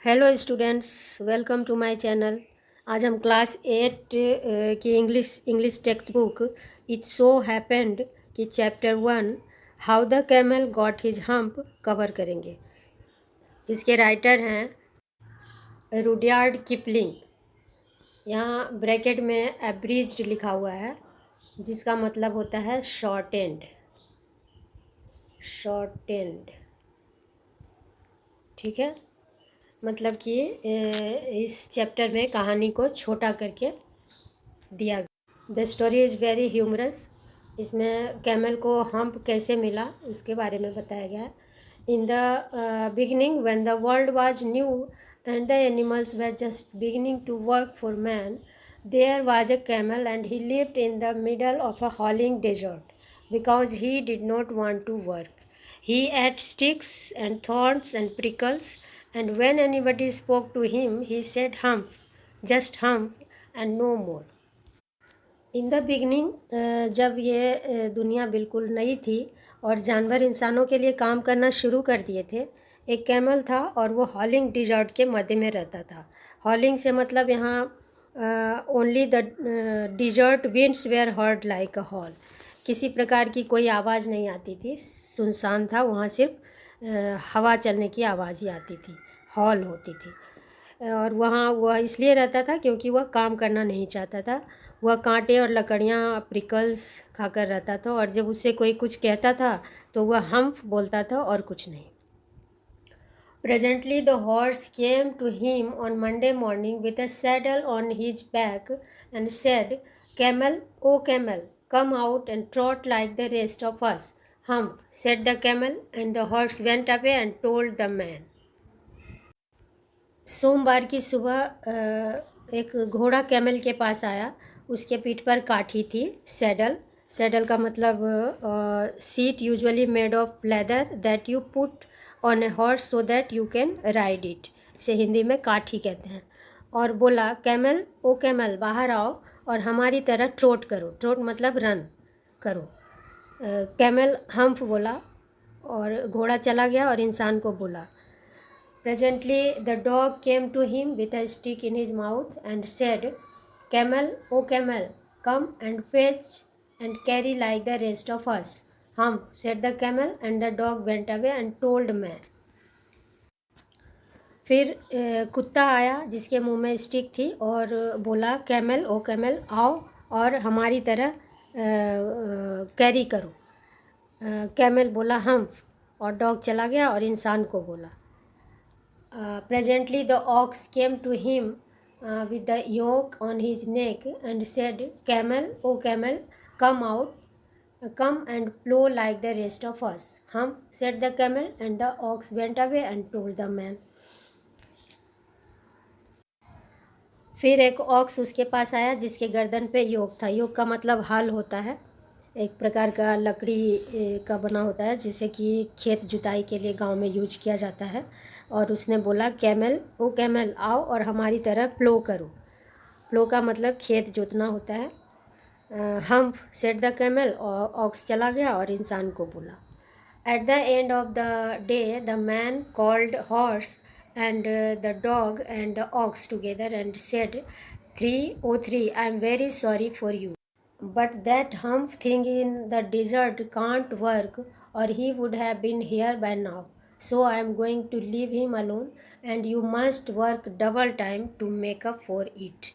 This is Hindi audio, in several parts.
Hello students, welcome to my channel. आज हम क्लास 8 की English textbook it so happened कि chapter 1 how the camel got his hump cover करेंगे, जिसके राइटर हैं रुडयार्ड किपलिंग। यहाँ ब्रैकेट में एब्रिज्ड लिखा हुआ है, जिसका मतलब होता है शॉर्टेंड। ठीक है, मतलब कि इस चैप्टर में कहानी को छोटा करके दिया गया। The story is very humorous. इसमें कैमल को हम्प कैसे मिला उसके बारे में बताया गया है। In the beginning when the world was new and the animals were just beginning to work for man, there was a camel and he lived in the middle of a howling desert because he did not want to work. He ate sticks and thorns and prickles, and when anybody spoke to him, he said hump, just hump, and no more. In the beginning जब ये दुनिया बिल्कुल नई थी और जानवर इंसानों के लिए काम करना शुरू कर दिए थे, एक कैमल था और वो हॉलिंग डिजर्ट के मध्य में रहता था। हॉलिंग से मतलब यहाँ only the desert winds were heard like a howl. किसी प्रकार की कोई आवाज़ नहीं आती थी, सुनसान था, वहाँ सिर्फ हवा चलने की आवाज़ ही आती थी, हॉल होती थी। और वहाँ वह इसलिए रहता था क्योंकि वह काम करना नहीं चाहता था। वह कांटे और लकड़ियाँ प्रिकल्स खाकर रहता था, और जब उससे कोई कुछ कहता था तो वह हम्फ बोलता था और कुछ नहीं। Presently the horse came to him on Monday morning with a saddle on his back and said, "Camel, O camel, come out and trot like the rest of us." "Humph," said the camel, and the horse went away and told the man. सोमवार की सुबह एक घोड़ा कैमल के पास आया। उसके पीठ पर काठी थी, सैडल का मतलब seat usually made of leather that you put on a horse so that you can ride it. इसे हिंदी में काठी कहते हैं। और बोला, कैमल, ओ कैमल, बाहर आओ और हमारी तरह ट्रोट करो। ट्रोट मतलब रन करो। कैमल हम्फ बोला और घोड़ा चला गया और इंसान को बोला। Presently the dog came to him with a stick in his mouth and said, "Camel, O camel, come and fetch and carry like the rest of us." "Humph," said the camel, and the dog went away and told man. फिर कुत्ता आया जिसके मुंह में स्टिक थी और बोला, कैमल, ओ कैमल, आओ और हमारी तरह कैरी करो। कैमल बोला हम्फ, और डॉग चला गया और इंसान को बोला। Presently the ox came to him with the yoke on his neck and said, "Camel, O camel, come out, come and plow like the rest of us." "Humph," said the camel, and the ox went away and told the man. फिर एक ऑक्स उसके पास आया जिसके गर्दन पे योक था। योक का मतलब हल होता है, एक प्रकार का लकड़ी का बना होता है जिसे कि खेत जुताई के लिए गांव में यूज किया जाता है। और उसने बोला, कैमल, ओ कैमल, आओ और हमारी तरह प्लो करो। प्लो का मतलब खेत जोतना होता है। हम्फ, सेड द कैमल, और ऑक्स चला गया और इंसान को बोला। At the end of the day the man called horse and the dog and the ox together and said, "303, I am very sorry for you. But that hump thing in the desert can't work, or he would have been here by now. So I am going to leave him alone, and you must work double time to make up for it."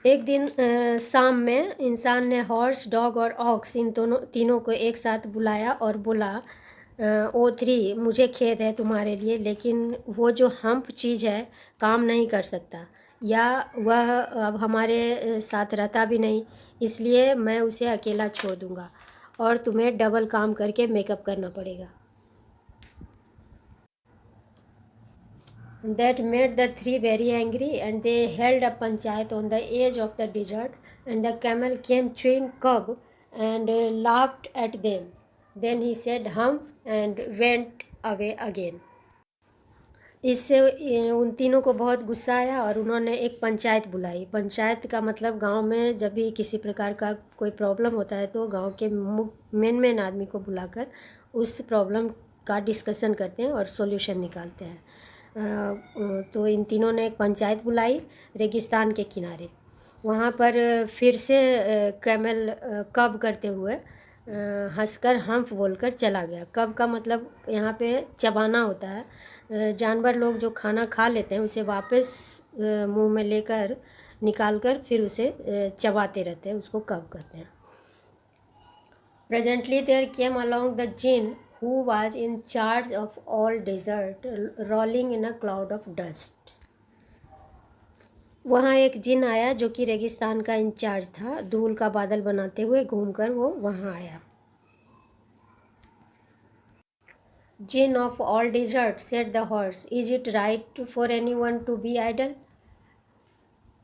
एक दिन शाम में इंसान ने हॉर्स, डॉग और ऑक्स इन तीनों को एक साथ बुलाया और बोला, O3, मुझे खेद है तुम्हारे लिए, लेकिन वो जो हम्प चीज़ है काम नहीं कर सकता, या वह अब हमारे साथ रहता भी नहीं, इसलिए मैं उसे अकेला छोड़ दूँगा और तुम्हें डबल काम करके मेकअप करना पड़ेगा। That made the three very angry, and they held a panchayat on the edge of the desert, and the camel came chewing cud and laughed at them. Then he said humph and went away again. इससे उन तीनों को बहुत गुस्सा आया और उन्होंने एक पंचायत बुलाई। पंचायत का मतलब गांव में जब भी किसी प्रकार का कोई प्रॉब्लम होता है तो गांव के मेन आदमी को बुलाकर उस प्रॉब्लम का डिस्कशन करते हैं और सॉल्यूशन निकालते हैं। तो इन तीनों ने एक पंचायत बुलाई रेगिस्तान के किनारे। वहाँ पर फिर से कैमल कब करते हुए हंसकर हम्फ बोलकर चला गया। कब का मतलब यहाँ पे चबाना होता है। जानवर लोग जो खाना खा लेते हैं उसे वापस मुंह में लेकर निकालकर फिर उसे चबाते रहते हैं, उसको कब कहते हैं। Presently there came along the jinn who was in charge of all desert, rolling in a cloud of dust. वहाँ एक जिन आया जो कि रेगिस्तान का इंचार्ज था, धूल का बादल बनाते हुए घूमकर वो वहाँ आया। Jinn of all desert, said the horse, is it right for anyone to be idle?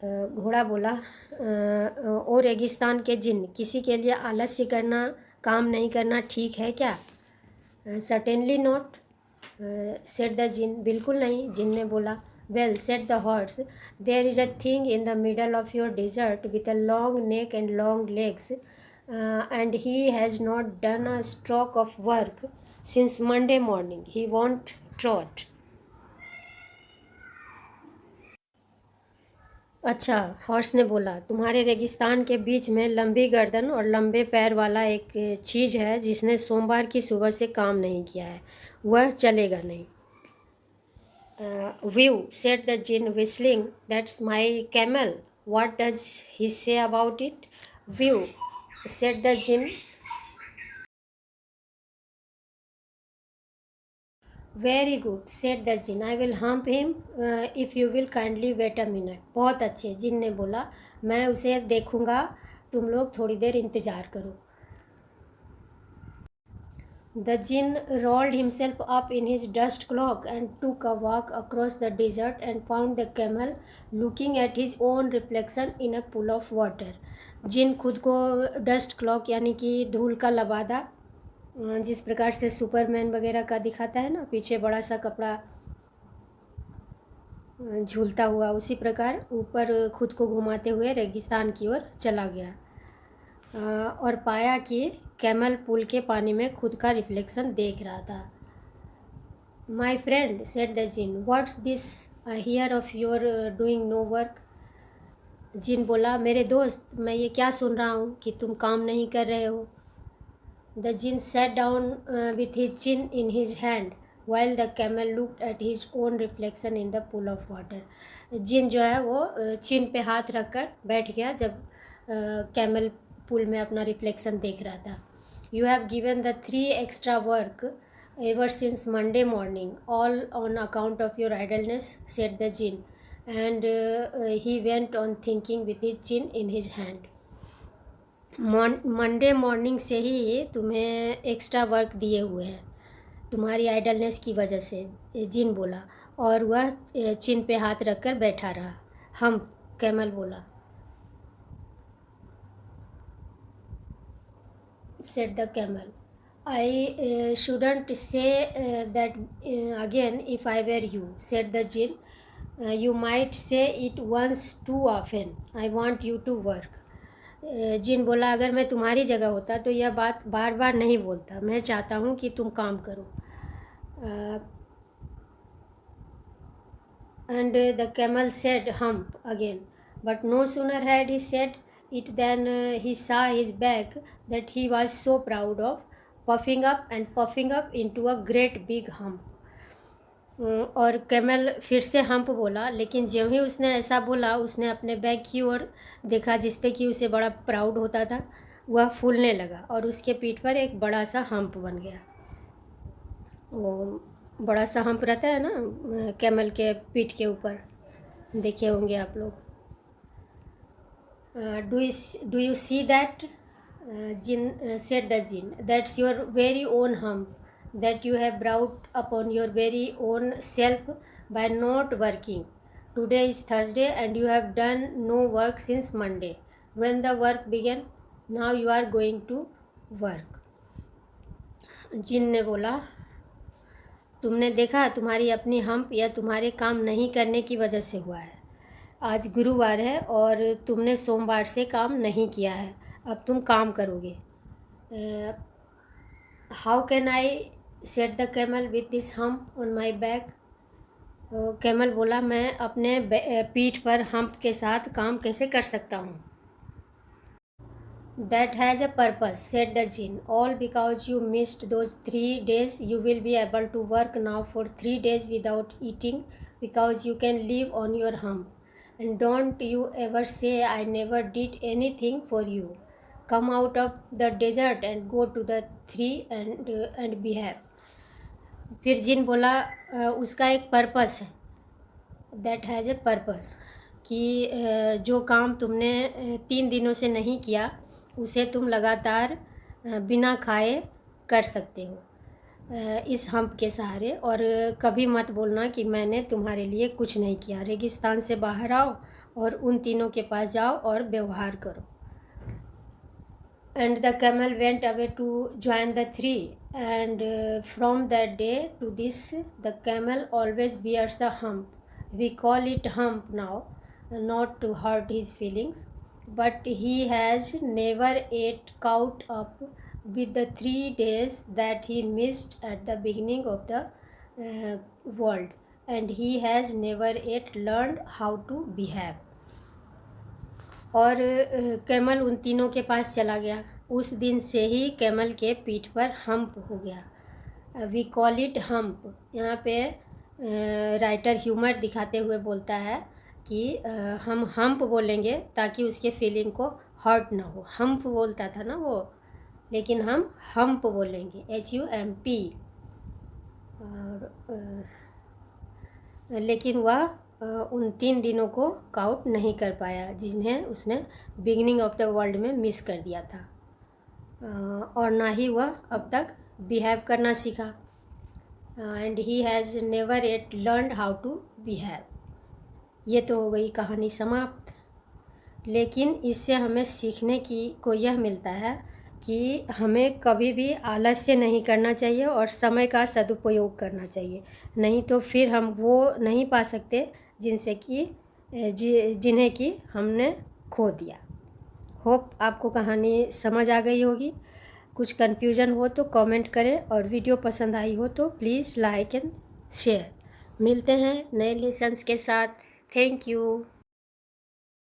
घोड़ा बोला, ओ रेगिस्तान के जिन, किसी के लिए आलस्य करना, काम नहीं करना ठीक है क्या? Certainly not, said the djinn, बिल्कुल नहीं, जिन ने बोला। Well, said the horse, there is a thing in the middle of your desert with a long neck and long legs and he has not done a stroke of work since Monday morning, he won't trot. अच्छा, हॉर्स ने बोला, तुम्हारे रेगिस्तान के बीच में लंबी गर्दन और लंबे पैर वाला एक चीज़ है जिसने सोमवार की सुबह से काम नहीं किया है, वह चलेगा नहीं। Whew, said the djinn whistling, that's my camel, what does he say about it? Whew, said the djinn, very good, said the djinn, I will hump him if you will kindly wait a minute. बहुत अच्छे, जिन ने बोला, मैं उसे देखूंगा, तुम लोग थोड़ी देर इंतज़ार करो। The jinn rolled himself up in his dust cloak and took a walk across the desert and found the camel looking at his own reflection in a pool of water. जिन खुद को डस्ट क्लॉक यानी कि धूल का लबादा, जिस प्रकार से सुपरमैन वगैरह का दिखाता है ना, पीछे बड़ा सा कपड़ा झूलता हुआ, उसी प्रकार ऊपर खुद को घुमाते हुए रेगिस्तान की ओर चला गया और पाया कि कैमल पुल के पानी में खुद का रिफ्लेक्शन देख रहा था। My friend, said the jinn, what's this I hear of your doing no work? जिन बोला, मेरे दोस्त, मैं ये क्या सुन रहा हूँ कि तुम काम नहीं कर रहे हो। The djinn sat down with his chin in his hand while the camel looked at his own reflection in the pool of water. जिन जो है वो चिन पे हाथ रखकर बैठ गया जब कैमल पुल में अपना रिफ्लेक्शन देख रहा था। You have given the 3 extra work ever since Monday morning, all on account of your idleness, said the djinn, and he went on thinking with his chin in his hand. Monday morning से ही तुम्हें एक्स्ट्रा वर्क दिए हुए हैं तुम्हारी आइडलनेस की वजह से, जिन बोला, और वह चिन पे हाथ रखकर बैठा रहा। हम, कैमल बोला, said the camel, I shouldn't say that again if I were you, said the jinn. You might say it once too often. I want you to work. जिन बोला, अगर मैं तुम्हारी जगह होता तो यह बात बार बार नहीं बोलता, मैं चाहता हूँ कि तुम काम करो। And the camel said hump again, but no sooner had he said it than he saw his back that he was so proud of, puffing up into a great big hump. और कैमल फिर से हम्प बोला, लेकिन ज्यों ही उसने ऐसा बोला उसने अपने बैक की ओर देखा जिस पे कि उसे बड़ा प्राउड होता था, वह फूलने लगा और उसके पीठ पर एक बड़ा सा हम्प बन गया। वो बड़ा सा हम्प रहता है ना कैमल के पीठ के ऊपर, देखे होंगे आप लोग। Do you see that? Djinn, said the djinn, that's your very own hump that you have brought upon your very own self by not working. Today is Thursday and you have done no work since Monday. When the work began, now you are going to work. जिन ने बोला, तुमने देखा तुम्हारी अपनी हम्प या तुम्हारे काम नहीं करने की वजह से हुआ है। आज गुरुवार है और तुमने सोमवार से काम नहीं किया है, अब तुम काम करोगे। How can I said the camel with this hump on my back. Camel बोला, मैं अपने पीठ पर हम्प के साथ काम कैसे कर सकता हूँ। That has a purpose, said the jinn. All because you missed those 3 days. You will be able to work now for 3 days without eating, because you can live on your hump. And don't you ever say I never did anything for you. Come out of the desert and go to the tree and behave. फिर जिन बोला उसका एक पर्पस है, दैट हैज़ ए पर्पस, कि जो काम तुमने 3 दिनों से नहीं किया उसे तुम लगातार बिना खाए कर सकते हो इस हम्प के सहारे। और कभी मत बोलना कि मैंने तुम्हारे लिए कुछ नहीं किया। रेगिस्तान से बाहर आओ और उन तीनों के पास जाओ और व्यवहार करो। And the camel went away to join the three, and from that day to this, the camel always bears a hump. We call it hump now, not to hurt his feelings, but he has never ate caught up with the 3 days that he missed at the beginning of the world, and he has never yet learned how to behave. और कैमल उन तीनों के पास चला गया। उस दिन से ही कैमल के पीठ पर हम्प हो गया। We call it hump. यहाँ पे राइटर ह्यूमर दिखाते हुए बोलता है कि हम हम्प बोलेंगे ताकि उसके फीलिंग को हर्ट ना हो। हम्प बोलता था ना वो, लेकिन हम हम्प बोलेंगे, HUMP। और लेकिन वह उन 3 दिनों को काउंट नहीं कर पाया जिन्हें उसने बिगिनिंग ऑफ द वर्ल्ड में मिस कर दिया था, और ना ही वह अब तक बिहेव करना सीखा। And he has never yet learned how to behave. ये तो हो गई कहानी समाप्त। लेकिन इससे हमें सीखने को यह मिलता है कि हमें कभी भी आलस्य नहीं करना चाहिए और समय का सदुपयोग करना चाहिए, नहीं तो फिर हम वो नहीं पा सकते जिन्हें कि हमने खो दिया। होप आपको कहानी समझ आ गई होगी। कुछ कन्फ्यूज़न हो तो कमेंट करें, और वीडियो पसंद आई हो तो प्लीज़ लाइक एंड शेयर। मिलते हैं नए लेसन्स के साथ। Thank you.